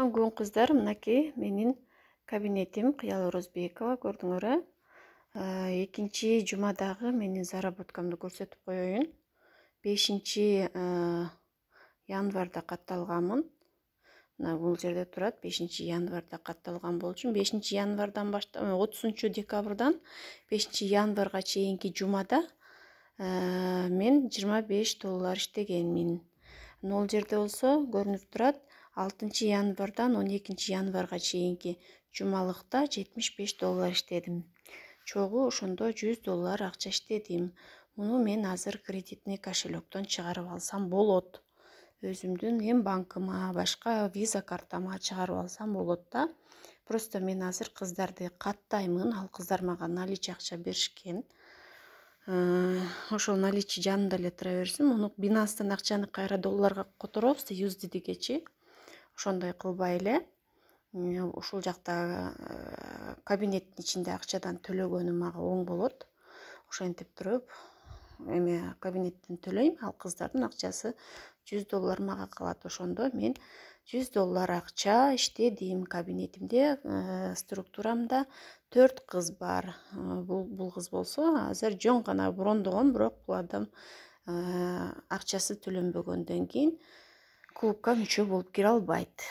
Саламатсызбы бүгүн кыздар, мынакей менин кабинетим Кыял Орозбекова, көрдүңөр э? Экинчи жумадагы менин заработкамды көрсөтүп коеюн. 5-январда катталганмын. Мына бул жерде турат, 5-январда катталган болчу. 5-январдан баштап 30-декабрдан 5-январга чейинки жумада мен $25 иштегенмин. Ол жерде болсо көрүнүп турат, 6-январдан 12-январга чейинки жумалыкта $75 иштедим. Чогуу ошондо $100 акча иштедим. Муну мен азыр кредитный кошелектон чыгарып алсам болот. Өзүмдүн эм банкыма, башка виза картама чыгарып алсам болот да. Просто мен азыр кыздарды каттаймын, ал кыздар мага наличие акча беришкен. Ошол наличие жанымда эле тура берсин. Муну Binance'дан акчаны кайра долларга которобуз, USD'гечи. Ошондой кылбай эле. Ушул жакта кабинеттин ичинде акчадан төлөгөнүм мага оң болот. Ошентип туруп, эме кабинеттен төлөйм, ал кыздардын акчасы $100 мага калат. Ошондо мен $100 акча иштедим. Кабинетимде структурамда 4 кыз бар. Бул кыз болсо азыр жөн гана брондогон, бирок бул адам акчасы төлөнбөгөндөн кийин клубка мүчө болуп кире албайт.